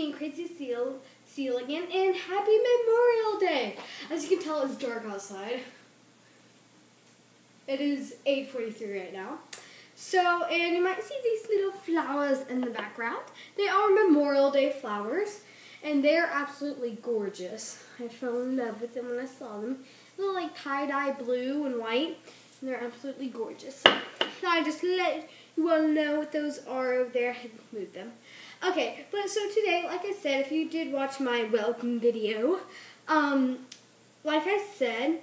me and Crazy Seal again, and happy Memorial Day! As you can tell, it's dark outside. It is 8:43 right now. So, and you might see these little flowers in the background. They are Memorial Day flowers, and they're absolutely gorgeous. I fell in love with them when I saw them. They're like tie-dye blue and white, and they're absolutely gorgeous. So I just let you all know what those are over there. I had moved them. Okay, but so today, like I said, if you did watch my welcome video, like I said,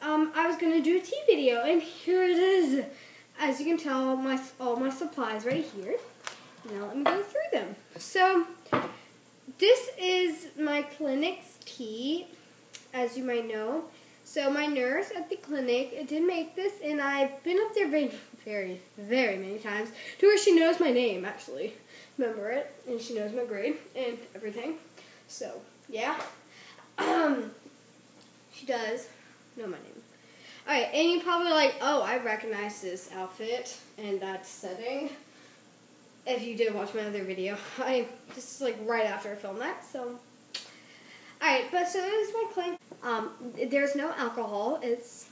I was going to do a tea video, and here it is. As you can tell, all my supplies right here. Now let me go through them. So, this is my clinic's tea, as you might know. So my nurse at the clinic did make this, and I've been up there very, very many times, to where she knows my name, actually. Remember it, and she knows my grade and everything. So, yeah. She does know my name. Alright, and you're probably like, oh, I recognize this outfit and that setting. If you did watch my other video. This is like right after I filmed that, so. Alright, but so this is my clinic. There's no alcohol. It's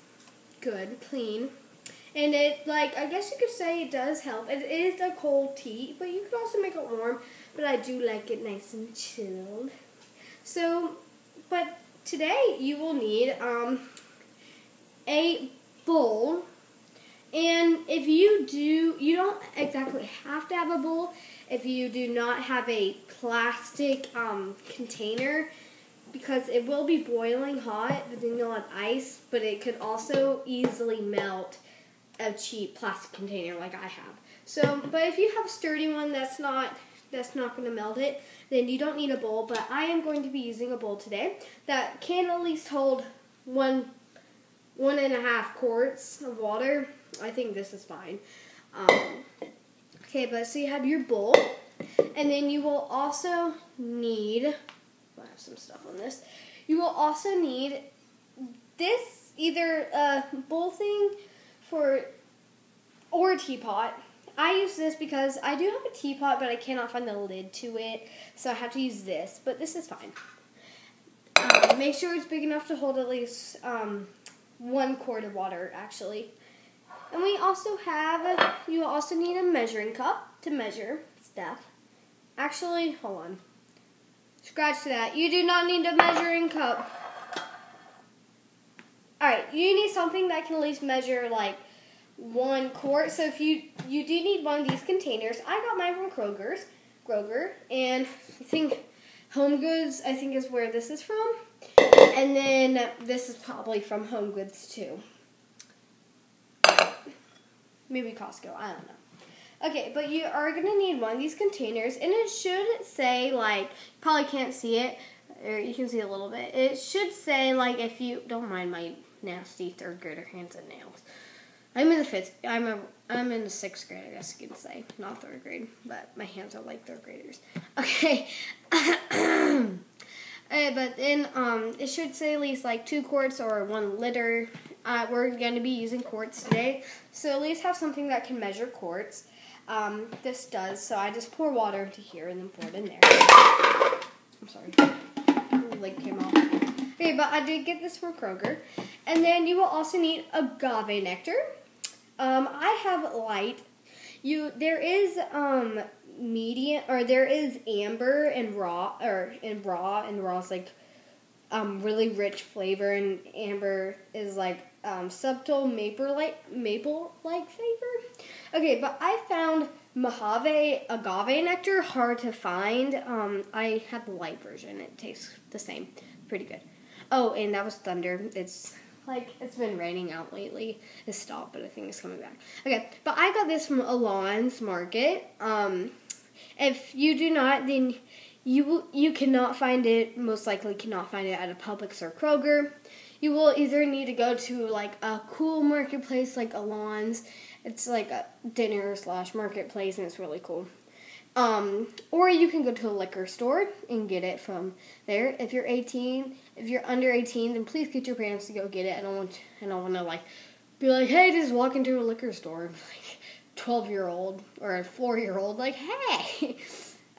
good, clean. And it, like, I guess you could say it does help. It is a cold tea, but you could also make it warm. But I do like it nice and chilled. So, but today you will need a bowl. And if you do, you don't exactly have to have a bowl. If you do not have a plastic container, because it will be boiling hot, but then you'll have ice, but it could also easily melt a cheap plastic container like I have. So, but if you have a sturdy one that's not going to melt it, then you don't need a bowl. But I am going to be using a bowl today that can at least hold 1.5 quarts of water. I think this is fine. Okay, but so you have your bowl, and then you will also need, I have some stuff on this. You will also need this, either a bowl thing or a teapot. I use this because I do have a teapot, but I cannot find the lid to it, so I have to use this, but this is fine. Make sure it's big enough to hold at least 1 quart of water, actually. And we also have, you will also need a measuring cup to measure stuff. Actually, hold on. Scratch that. You do not need a measuring cup. Alright, you need something that can at least measure like 1 quart. So if you do need one of these containers, I got mine from Kroger, and I think Home Goods, I think, is where this is from. And then this is probably from Home Goods too. Maybe Costco, I don't know. Okay, but you are going to need one of these containers, and it should say, like, you probably can't see it, or you can see a little bit. It should say, like, if you, don't mind my nasty 3rd grader hands and nails. I'm in the 6th grade, I guess you can say, not 3rd grade, but my hands are like 3rd graders. Okay. But then it should say at least like 2 quarts or 1 liter. We're going to be using quarts today, so at least have something that can measure quarts. This does, so I just pour water into here and then pour it in there. I'm sorry, the lid came off. Okay, but I did get this from Kroger. And then you will also need agave nectar. I have light. There is medium, or there is amber and raw, and raw is like really rich flavor, and amber is like subtle maple-like flavor. Okay, but I found Madhava Agave Nectar hard to find. I have the light version. It tastes the same. Pretty good. Oh, and that was thunder. It's been raining out lately. It stopped, but I think it's coming back. Okay, but I got this from Alon's Market. If you do not, then you cannot find it, most likely cannot find it at a Publix or Kroger. You will either need to go to like a cool marketplace like Alon's. It's like a dinner/marketplace, and it's really cool. Or you can go to a liquor store and get it from there. If you're under 18, then please get your parents to go get it. I don't want to like be like, hey, just walk into a liquor store, like 12-year-old or a 4-year-old, like, hey.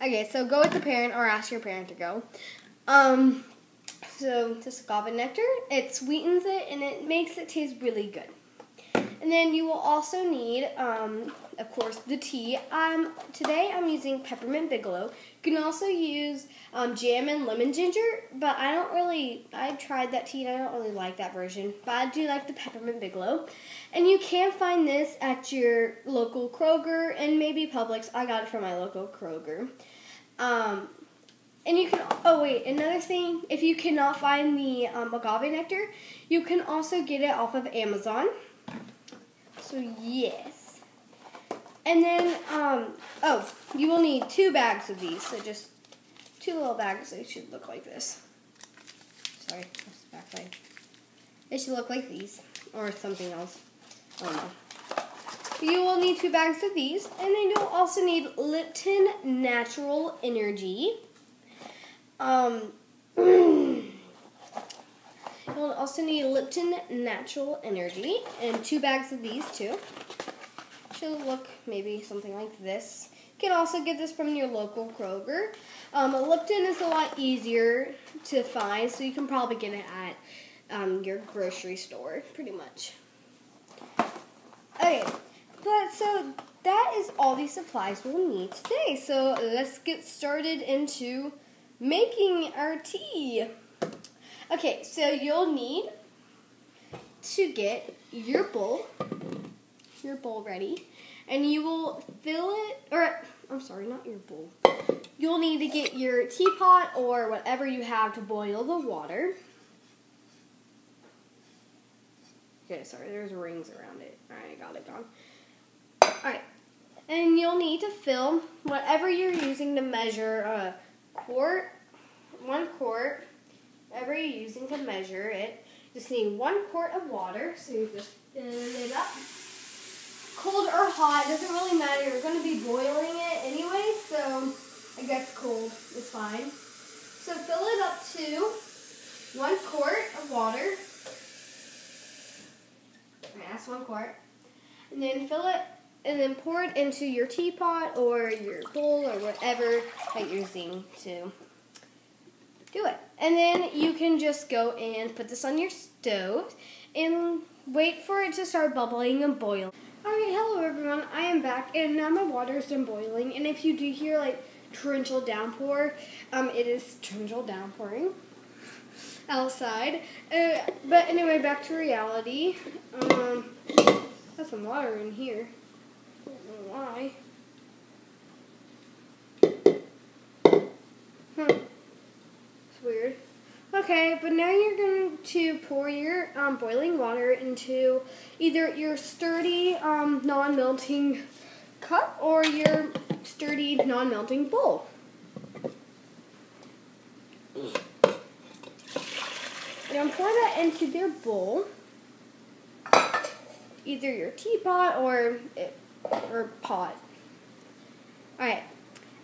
Okay, so go with the parent or ask your parent to go. So this agave nectar, it sweetens it and it makes it taste really good. And then you will also need, of course, the tea. Today I'm using Peppermint Bigelow. You can also use jam and lemon ginger, but I tried that tea and I don't really like that version. But I do like the Peppermint Bigelow. And you can find this at your local Kroger and maybe Publix. I got it from my local Kroger. And you can, another thing, if you cannot find the agave nectar, you can also get it off of Amazon. So yes. And then, you will need 2 bags of these. So just 2 little bags. They should look like this. Sorry, that's the back side. They should look like these or something else. I don't know. You will need 2 bags of these. And then you'll also need Lipton Natural Energy. You'll also need Lipton Natural Energy and 2 bags of these too. Should look maybe something like this. You can also get this from your local Kroger. Lipton is a lot easier to find, so you can probably get it at your grocery store, pretty much. Okay, so that is all the supplies we'll need today. So let's get started into making our tea. Okay, so you'll need to get your bowl ready, and you will fill it, not your bowl. You'll need to get your teapot or whatever you have to boil the water. Okay, sorry, there's rings around it. Alright, I got it gone. Alright, and you'll need to fill whatever you're using to measure 1 quart, whatever you're using to measure it. Just need 1 quart of water, so you just fill it up. Cold or hot, doesn't really matter. You're going to be boiling it anyway, so I guess cold is fine. So fill it up to 1 quart of water. That's 1 quart. And then fill it, and then pour it into your teapot or your bowl or whatever that you're using to do it. And then you can just go and put this on your stove and wait for it to start bubbling and boiling. Alright, hello everyone, I am back and now my water is done boiling, and if you do hear like torrential downpour, it is torrential downpouring outside. But anyway, back to reality. Got some water in here. I don't know why. It's weird. Okay, but now you're going to pour your boiling water into either your sturdy non-melting cup or your sturdy non-melting bowl. And pour that into your bowl, either your teapot or pot. Alright,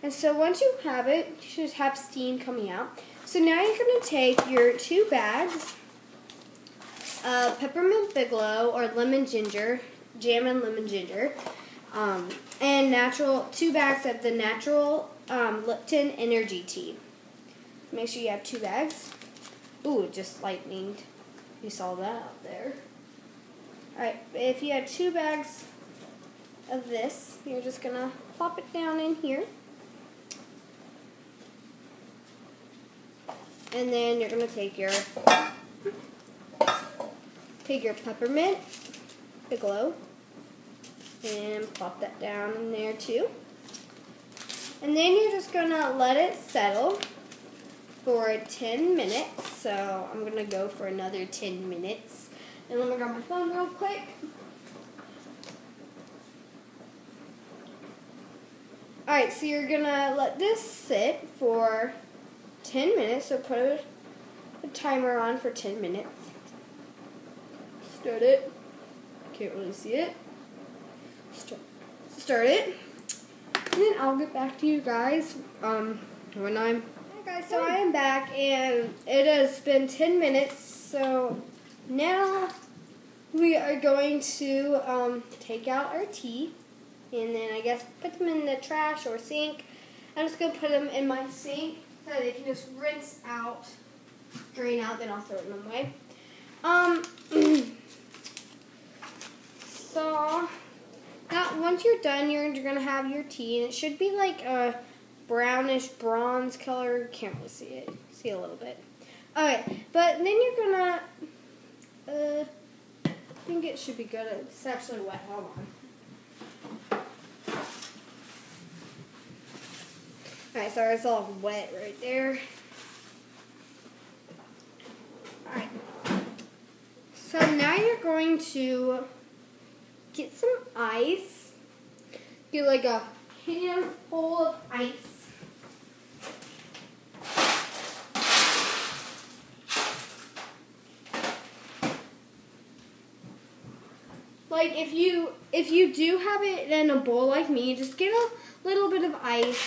and so once you have it, you should have steam coming out. So now you're going to take your 2 bags of Peppermint Bigelow or lemon ginger, jam and lemon ginger, and 2 bags of the natural Lipton Energy Tea. Make sure you have 2 bags. Ooh, it just lightninged. You saw that out there. Alright, if you have 2 bags of this, you're just going to plop it down in here. And then you're going to take your Peppermint Bigelow and plop that down in there too. And then you're just going to let it settle for 10 minutes. So I'm going to go for another 10 minutes. And let me grab my phone real quick. Alright, so you're going to let this sit for 10 minutes. So put a timer on for 10 minutes. Start it. Can't really see it. Start it. And then I'll get back to you guys when I'm... Hi guys, so I am back and it has been 10 minutes. So now we are going to take out our tea and then I guess put them in the trash or sink. I'm just going to put them in my sink so they can just rinse out, drain out, then I'll throw them away. So, now once you're done, you're going to have your tea, and it should be like a brownish bronze color. Can't really see it. See a little bit. Okay, but then you're going to, I think it should be good. It's actually wet. Hold on. Alright, sorry, it's all wet right there. Alright. So now you're going to get some ice. Get like a handful of ice. Like if you do have it in a bowl like me, just get a little bit of ice.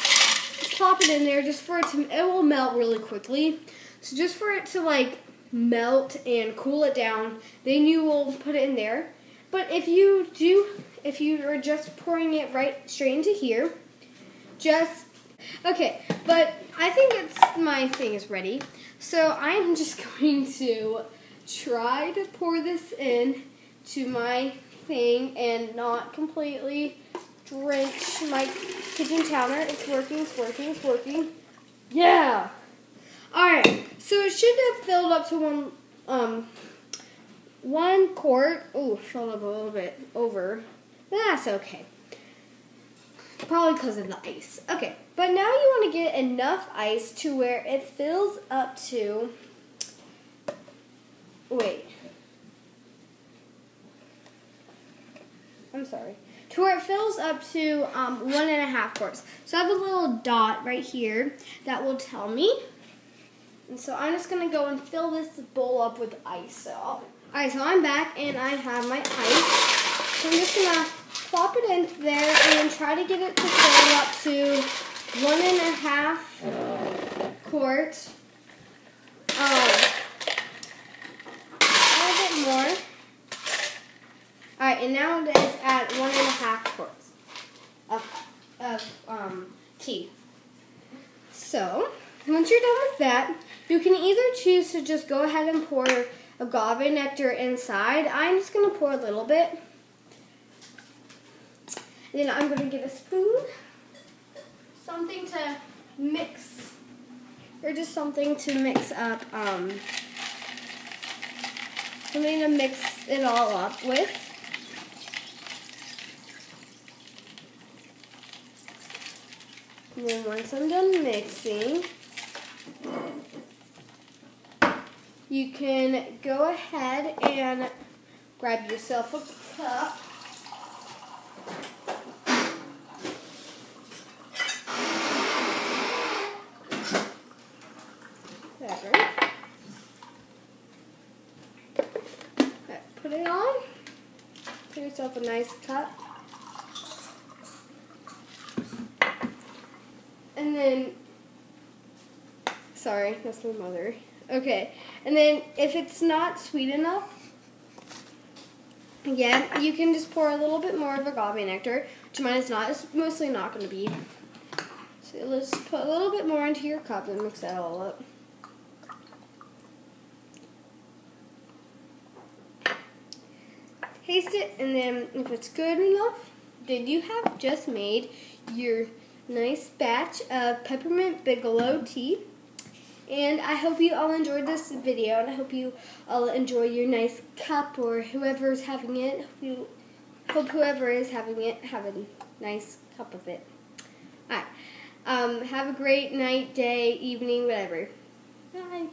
Just plop it in there just for it will melt really quickly. So just for it to like melt and cool it down, then you will put it in there. But if you are just pouring it right straight into here, okay, but I think my thing is ready. So I'm just going to try to pour this in to my thing and not completely drench my kitchen counter. It's working. Yeah! Alright, so it should have filled up to one quart. Ooh, filled up a little bit over. That's okay. Probably because of the ice. Okay, but now you want to get enough ice to where it fills up to, to where it fills up to 1.5 quarts. So I have a little dot right here that will tell me. And so I'm just going to go and fill this bowl up with ice. Alright, so I'm back and I have my ice. So I'm just going to plop it into there and try to get it to fill up to 1.5 quarts. A little bit more. Alright, and now it is at 1.5 quarts of tea. So, once you're done with that, you can either choose to just go ahead and pour agave nectar inside. I'm just going to pour a little bit. And then I'm going to get a spoon, something to mix, or just something to mix up, something to mix it all up with. And then once I'm done mixing, you can go ahead and grab yourself a cup. There. Put it on. Get yourself a nice cup. And then, sorry, that's my mother. Okay, and then if it's not sweet enough, again, you can just pour a little bit more of agave nectar, which mine is not. It's mostly not going to be. So let's put a little bit more into your cup and mix that all up. Taste it, and then if it's good enough, then you have just made your nice batch of Peppermint Bigelow Tea. And I hope you all enjoyed this video, and I hope you all enjoy your nice cup, or whoever is having it. Hope whoever is having it have a nice cup of it. Alright. Have a great night, day, evening, whatever. Bye.